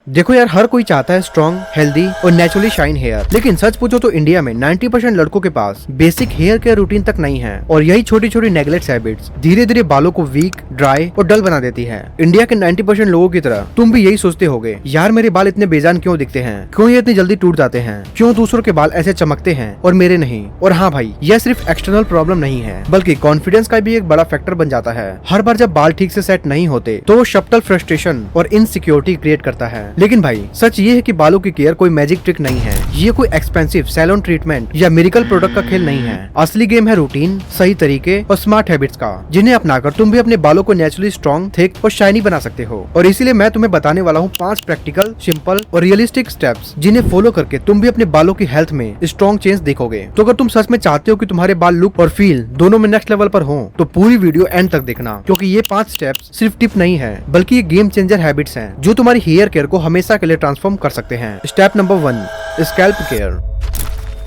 देखो यार, हर कोई चाहता है स्ट्रॉन्ग, हेल्दी और नेचुरली शाइन हेयर, लेकिन सच पूछो तो इंडिया में 90% लड़कों के पास बेसिक हेयर केयर रूटीन तक नहीं है और यही छोटी छोटी नेग्लेक्ट हैबिट्स धीरे धीरे बालों को वीक, ड्राई और डल बना देती है। इंडिया के 90% लोगों की तरह तुम भी यही सोचते होगे, यार मेरे बाल इतने बेजान क्यों दिखते हैं, क्यों ये इतनी जल्दी टूट जाते हैं, क्यों दूसरों के बाल ऐसे चमकते हैं और मेरे नहीं। और हाँ भाई, यह सिर्फ एक्सटर्नल प्रॉब्लम नहीं है, बल्कि कॉन्फिडेंस का भी एक बड़ा फैक्टर बन जाता है। हर बार जब बाल ठीक से सेट नहीं होते तो वो शब्टल फ्रस्ट्रेशन और इनसिक्योरिटी क्रिएट करता है। लेकिन भाई सच ये है कि बालों की केयर कोई मैजिक ट्रिक नहीं है, ये कोई एक्सपेंसिव सैलून ट्रीटमेंट या मिरेकल प्रोडक्ट का खेल नहीं है। असली गेम है रूटीन, सही तरीके और स्मार्ट हैबिट्स का, जिन्हें अपनाकर तुम भी अपने बालों को नेचुरली स्ट्रॉन्ग, थिक और शाइनी बना सकते हो। और इसीलिए मैं तुम्हें बताने वाला हूँ 5 प्रैक्टिकल, सिंपल और रियलिस्टिक स्टेप्स, जिन्हें फॉलो करके तुम भी अपने बालों की हेल्थ में स्ट्रॉन्ग चेंज देखोगे। तो अगर तुम सच में चाहते हो कि तुम्हारे बाल लुक और फील दोनों में नेक्स्ट लेवल पर हो, तो पूरी वीडियो एंड तक देखना, क्योंकि ये 5 स्टेप्स सिर्फ टिप नहीं है, बल्कि ये गेम चेंजर हैबिट्स हैं जो तुम्हारी हेयर केयर को हमेशा के लिए ट्रांसफॉर्म कर सकते हैं। Step number 1, scalp care.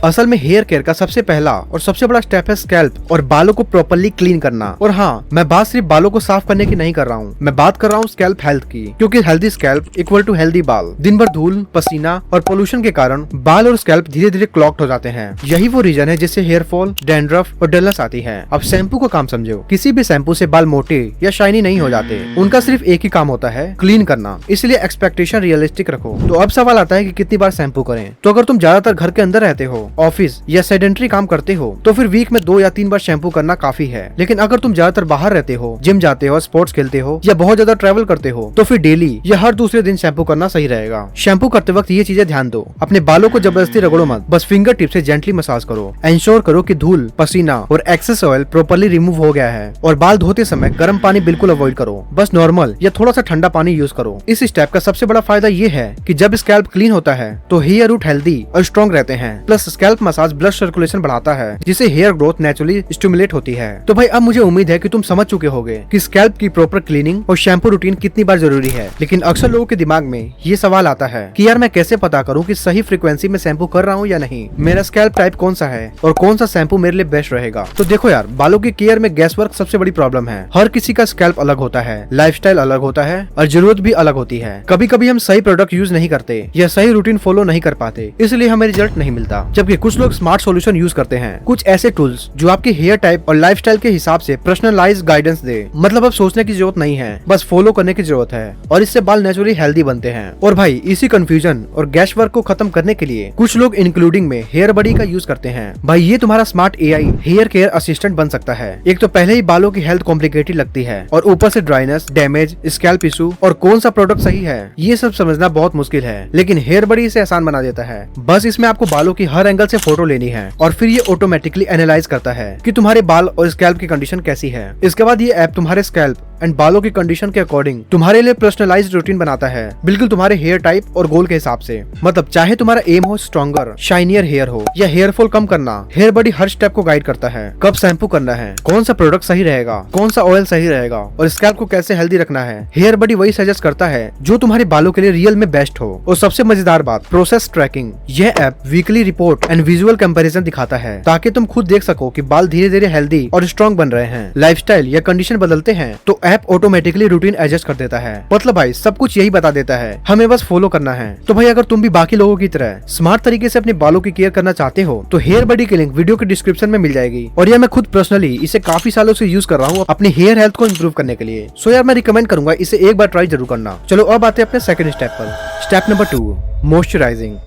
असल में हेयर केयर का सबसे पहला और सबसे बड़ा स्टेप है स्कैल्प और बालों को प्रॉपर्ली क्लीन करना। और हाँ, मैं बात सिर्फ बालों को साफ करने की नहीं कर रहा हूँ, मैं बात कर रहा हूँ स्कैल्प हेल्थ की, क्योंकि healthy scalp equal to healthy बाल। दिन भर धूल, पसीना और पोल्यूशन के कारण बाल और स्कैल्प धीरे धीरे क्लॉग्ड हो जाते हैं। यही वो रीजन है जिससे हेयर फॉल, डैंड्रफ और डलनेस आती है। अब शैम्पू का काम समझो, किसी भी शैम्पू से बाल मोटे या शाइनी नहीं हो जाते, उनका सिर्फ एक ही काम होता है, क्लीन करना। इसलिए एक्सपेक्टेशन रियलिस्टिक रखो। तो अब सवाल आता है कि कितनी बार शैम्पू करें। तो अगर तुम ज्यादातर घर के अंदर रहते हो, ऑफिस या सेडेंट्री काम करते हो, तो फिर वीक में 2 या 3 बार शैम्पू करना काफी है। लेकिन अगर तुम ज्यादातर बाहर रहते हो, जिम जाते हो, स्पोर्ट्स खेलते हो या बहुत ज्यादा ट्रैवल करते हो, तो फिर डेली या हर दूसरे दिन शैम्पू करना सही रहेगा। शैम्पू करते वक्त ये चीजें ध्यान दो, अपने बालों को जबरदस्ती रगड़ो मत, बस फिंगर टिप से जेंटली मसाज करो। एंश्योर करो कि धूल, पसीना और एक्सेस ऑयल प्रॉपर्ली रिमूव हो गया है। और बाल धोते समय गर्म पानी बिल्कुल अवॉइड करो, बस नॉर्मल या थोड़ा सा ठंडा पानी यूज करो। इस स्टेप का सबसे बड़ा फायदा ये है कि जब स्कैल्प क्लीन होता है तो हेयर रूट हेल्दी और स्ट्रॉन्ग रहते हैं। Plus scalp massage blood circulation बढ़ाता है, जिससे हेयर ग्रोथ नेचुरली स्टिमुलेट होती है। तो भाई अब मुझे उम्मीद है कि तुम समझ चुके होगे कि स्कैल्प की प्रॉपर क्लीनिंग और शैम्पू रूटीन कितनी बार जरूरी है। लेकिन अक्सर लोगों के दिमाग में ये सवाल आता है कि यार मैं कैसे पता करूं कि सही फ्रीक्वेंसी में शैम्पू कर रहा हूं या नहीं, मेरा स्कैल्प टाइप कौन सा है और कौन सा शैम्पू मेरे लिए बेस्ट रहेगा। तो देखो यार, बालों की केयर में गैस वर्क सबसे बड़ी प्रॉब्लम है। हर किसी का स्कैल्प अलग होता है, लाइफस्टाइल अलग होता है और जरूरत भी अलग होती है। कभी कभी हम सही प्रोडक्ट यूज नहीं करते या सही रूटीन फॉलो नहीं कर पाते, इसलिए हमें रिजल्ट नहीं मिलता। जबकि कुछ लोग स्मार्ट सोल्यूशन यूज करते हैं, कुछ ऐसे टूल्स जो आपके हेयर टाइप और लाइफस्टाइल के हिसाब से पर्सनलाइज्ड गाइडेंस दे। मतलब अब सोचने की जरूरत नहीं है, बस फॉलो करने की जरूरत है और इससे बाल नेचुरली हेल्दी बनते हैं। और भाई इसी कंफ्यूजन और गैस वर्क को खत्म करने के लिए कुछ लोग इंक्लूडिंग में हेयर बडी का यूज करते हैं। भाई ये तुम्हारा smart AI hair care assistant बन सकता है। एक तो पहले ही बालों की हेल्थ कॉम्प्लिकेटेड लगती है और ऊपर से ड्राइनेस, डैमेज, स्कैल्प इशू और कौन सा प्रोडक्ट सही है, ये सब समझना बहुत मुश्किल है। लेकिन हेयर बडी इसे आसान बना देता है। बस इसमें आपको बालों की हर एंगल से फोटो लेनी है और फिर ये ऑटोमेटिकली एनालाइज करता है कि तुम्हारे बाल और स्कैल्प की कंडीशन कैसी है। इसके बाद ये ऐप तुम्हारे स्कैल्प एंड बालों की कंडीशन के अकॉर्डिंग तुम्हारे लिए पर्सनलाइज्ड रूटीन बनाता है, बिल्कुल तुम्हारे हेयर टाइप और गोल के हिसाब से। मतलब चाहे तुम्हारा एम हो स्ट्रॉन्गर, शाइनियर हेयर हो या हेयर फॉल कम करना, हेयर बडी हर स्टेप को गाइड करता है। कब शैम्पू करना है, कौन सा प्रोडक्ट सही रहेगा, कौन सा ऑयल सही रहेगा और स्कैल्प को कैसे हेल्दी रखना है, हेयर बडी वही सजेस्ट करता है जो तुम्हारे बालों के लिए रियल में बेस्ट हो। और सबसे मजेदार बात, प्रोसेस ट्रैकिंग। यह app weekly report and visual comparison दिखाता है, ताकि तुम खुद देख सको कि बाल धीरे धीरे हेल्दी और स्ट्रॉन्ग बन रहे हैं। लाइफस्टाइल या कंडीशन बदलते हैं तो ऐप ऑटोमेटिकली रूटीन एडजस्ट कर देता है। मतलब भाई सब कुछ यही बता देता है, हमें बस फॉलो करना है। तो भाई अगर तुम भी बाकी लोगों की तरह स्मार्ट तरीके से अपने बालों की केयर करना चाहते हो, तो हेयर बडी की लिंक वीडियो के डिस्क्रिप्शन में मिल जाएगी। और यह मैं खुद पर्सनली इसे काफी सालों से यूज कर रहा हूँ अपनी हेयर हेल्थ को इम्प्रूव करने के लिए। सो यार मैं रिकमेंड करूंगा इसे एक बार ट्राई जरूर करना। चलो अब आते हैं अपने सेकंड स्टेप पर। Step number 2, moisturising.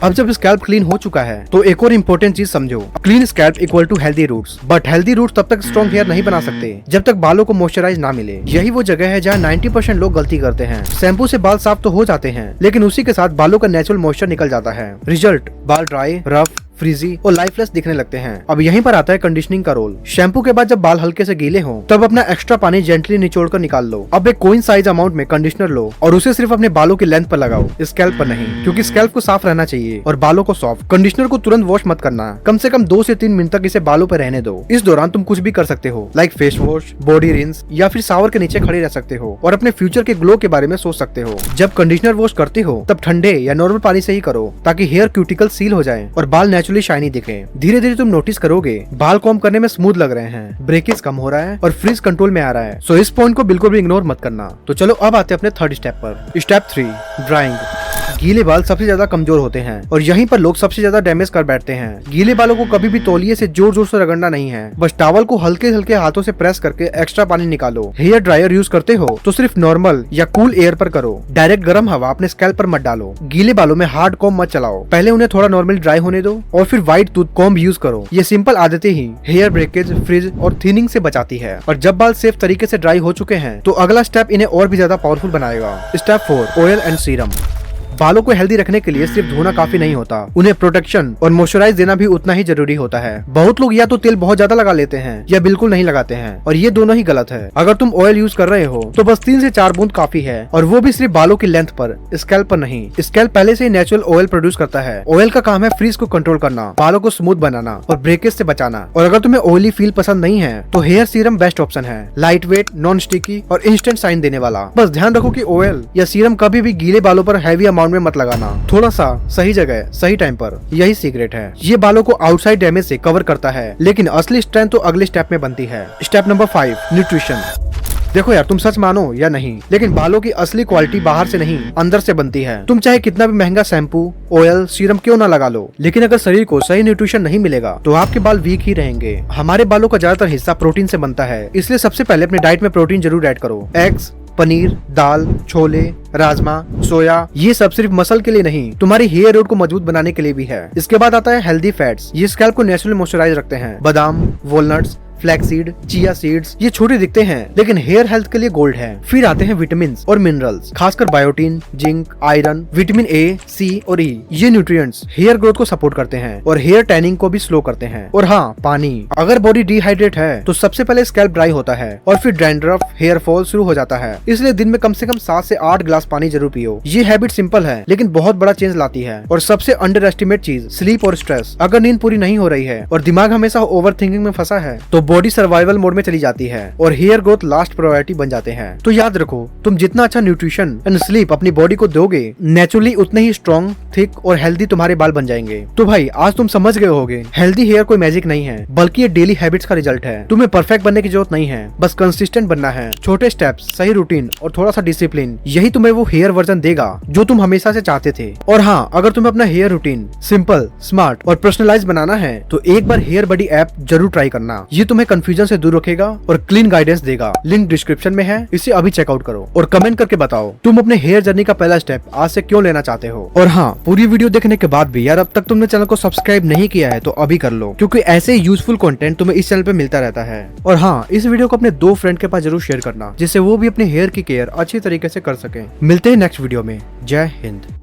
अब जब स्कैल्प क्लीन हो चुका है तो एक और इम्पोर्टेंट चीज समझो, clean scalp equal to healthy roots. But healthy roots तब तक स्ट्रॉन्ग हेयर नहीं बना सकते जब तक बालों को मॉइस्चराइज ना मिले। यही वो जगह है जहाँ 90% लोग गलती करते हैं। शैम्पू से बाल साफ तो हो जाते हैं, लेकिन उसी के साथ बालों का नेचुरल मॉइस्चर निकल जाता है। रिजल्ट, बाल ड्राई, रफ, फ्रीजी और लाइफलेस दिखने लगते हैं। अब यहीं पर आता है कंडीशनिंग का रोल। शैम्पू के बाद जब बाल हल्के से गीले हों, तब अपना एक्स्ट्रा पानी जेंटली निचोड़ कर निकाल लो। अब एक कोइन साइज अमाउंट में कंडीशनर लो और उसे सिर्फ अपने बालों की लेंथ पर लगाओ, स्कैल्प पर नहीं, क्योंकि स्कैल्प को साफ रहना चाहिए और बालों को सॉफ्ट। कंडीशनर को तुरंत वॉश मत करना, कम से कम 2 से 3 मिनट तक इसे बालों पर रहने दो। इस दौरान तुम कुछ भी कर सकते हो, like face wash, body rinse या फिर शावर के नीचे खड़े रह सकते हो और अपने फ्यूचर के ग्लो के बारे में सोच सकते हो। जब कंडीशनर वॉश करते हो तब ठंडे या नॉर्मल पानी से ही करो, ताकि हेयर क्यूटिकल सील हो जाए और बाल नेचुरल नेचुरली शाइनी दिखे। धीरे धीरे तुम नोटिस करोगे बाल कॉम करने में स्मूथ लग रहे हैं, ब्रेकेज कम हो रहा है और फ्रीज कंट्रोल में आ रहा है। सो इस पॉइंट को बिल्कुल भी इग्नोर मत करना। तो चलो अब आते हैं अपने थर्ड स्टेप पर। Step 3, drawing. गीले बाल सबसे ज्यादा कमजोर होते हैं और यहीं पर लोग सबसे ज्यादा डैमेज कर बैठते हैं। गीले बालों को कभी भी तौलिए से जोर जोर से रगड़ना नहीं है, बस टॉवल को हल्के हल्के हाथों से प्रेस करके एक्स्ट्रा पानी निकालो। हेयर ड्रायर यूज करते हो तो सिर्फ नॉर्मल या कूल एयर पर करो, डायरेक्ट गर्म हवा अपने स्कैल्प पर मत डालो। गीले बालों में हार्ड कॉम्ब मत चलाओ, पहले उन्हें थोड़ा नॉर्मली ड्राई होने दो और फिर व्हाइट टूथ कॉम्ब यूज करो। ये सिंपल आदतें ही हेयर ब्रेकेज, फ्रिज और थिनिंग से बचाती है। और जब बाल सेफ तरीके से ड्राई हो चुके हैं तो अगला स्टेप इन्हें और भी ज्यादा पावरफुल बनाएगा। Step 4, oil and serum. बालों को हेल्दी रखने के लिए सिर्फ धोना काफी नहीं होता, उन्हें प्रोटेक्शन और मॉइस्चराइज देना भी उतना ही जरूरी होता है। बहुत लोग या तो तेल बहुत ज्यादा लगा लेते हैं या बिल्कुल नहीं लगाते हैं, और ये दोनों ही गलत है। अगर तुम ऑयल यूज कर रहे हो तो बस 3 से 4 बूंद काफी है, और वो भी सिर्फ बालों की लेंथ पर, स्कैल्प पर नहीं। स्कैल्प पहले से ही नेचुरल ऑयल प्रोड्यूस करता है। ऑयल का काम है फ्रीज को कंट्रोल करना, बालों को स्मूथ बनाना और ब्रेकेज से बचाना। और अगर तुम्हें ऑयली फील पसंद नहीं है तो हेयर सीरम बेस्ट ऑप्शन है, लाइट वेट, नॉन स्टिकी और इंस्टेंट शाइन देने वाला। बस ध्यान रखो कि ऑयल या सीरम कभी भी गीले बालों पर हैवी अमाउंट में मत लगाना, थोड़ा सा सही जगह सही टाइम पर, यही सीक्रेट है। ये बालों को आउटसाइड डैमेज से कवर करता है, लेकिन असली स्ट्रेंथ तो अगले स्टेप में बनती है। Step number 5, nutrition. देखो यार, तुम सच मानो या नहीं, लेकिन बालों की असली क्वालिटी बाहर से नहीं अंदर से बनती है। तुम चाहे कितना भी महंगा शैम्पू, ऑयल, सीरम क्यों ना लगा लो, लेकिन अगर शरीर को सही न्यूट्रिशन नहीं मिलेगा तो आपके बाल वीक ही रहेंगे। हमारे बालों का ज्यादातर हिस्सा प्रोटीन से बनता है, इसलिए सबसे पहले अपने डाइट में प्रोटीन जरूर ऐड करो। एग्स, पनीर, दाल, छोले, राजमा, सोया, ये सब सिर्फ मसल के लिए नहीं, तुम्हारी हेयर रूट को मजबूत बनाने के लिए भी है। इसके बाद आता है हेल्दी फैट्स। ये स्कैल्प को नेचुरली मॉइस्चराइज रखते हैं। बादाम, वॉलनट्स, फ्लैक्सीड, चिया सीड्स, ये छोटे दिखते हैं लेकिन हेयर हेल्थ के लिए गोल्ड है। फिर आते हैं विटामिन और मिनरल्स, खासकर biotin, zinc, iron, vitamin A, C और ई। ये न्यूट्रिएंट्स हेयर ग्रोथ को सपोर्ट करते हैं और हेयर टैनिंग को भी स्लो करते हैं। और हाँ, पानी। अगर बॉडी डिहाइड्रेट है तो सबसे पहले स्कैल्प ड्राई होता है और फिर डैंड्रफ, हेयर फॉल शुरू हो जाता है। इसलिए दिन में कम से कम 7 से 8 ग्लास पानी जरूर पियो। ये हैबिट सिंपल है लेकिन बहुत बड़ा चेंज लाती है। और सबसे अंडर एस्टिमेट चीज, स्लीप और स्ट्रेस। अगर नींद पूरी नहीं हो रही है और दिमाग हमेशा ओवर थिंकिंग में फंसा है तो बॉडी सर्वाइवल मोड में चली जाती है और हेयर ग्रोथ लास्ट प्रायोरिटी बन जाते हैं। तो याद रखो, तुम जितना अच्छा न्यूट्रिशन एंड स्लीप अपनी बॉडी को दोगे, नेचुरली उतने ही स्ट्रॉन्ग, थिक और हेल्दी तुम्हारे बाल बन जाएंगे। तो भाई, आज तुम समझ गए होगे, हेल्दी हेयर कोई मैजिक नहीं है, बल्कि ये डेली हैबिट्स का रिजल्ट है। तुम्हें परफेक्ट बनने की जरूरत नहीं है, बस कंसिस्टेंट बनना है। छोटे स्टेप्स, सही रूटीन और थोड़ा सा डिसिप्लिन, यही तुम्हें वो हेयर वर्जन देगा जो तुम हमेशा से चाहते थे। और हाँ, अगर तुम्हें अपना हेयर रूटीन सिंपल, स्मार्ट और पर्सनलाइज बनाना है तो एक बार हेयर बडी ऐप जरूर ट्राई करना। ये तुम्हें कंफ्यूजन से दूर रखेगा और क्लीन गाइडेंस देगा। लिंक डिस्क्रिप्शन में है, इसे अभी चेकआउट करो और कमेंट करके बताओ तुम अपने हेयर जर्नी का पहला स्टेप आज से क्यों लेना चाहते हो। और हाँ, पूरी वीडियो देखने के बाद भी यार अब तक तुमने चैनल को सब्सक्राइब नहीं किया है तो अभी कर लो, क्योंकि ऐसे यूजफुल कंटेंट तुम्हें इस चैनल पे मिलता रहता है। और हाँ, इस वीडियो को अपने 2 फ्रेंड के पास जरूर शेयर करना, जिससे वो भी अपने हेयर की केयर अच्छी तरीके से कर सके। मिलते हैं नेक्स्ट वीडियो में। जय हिंद।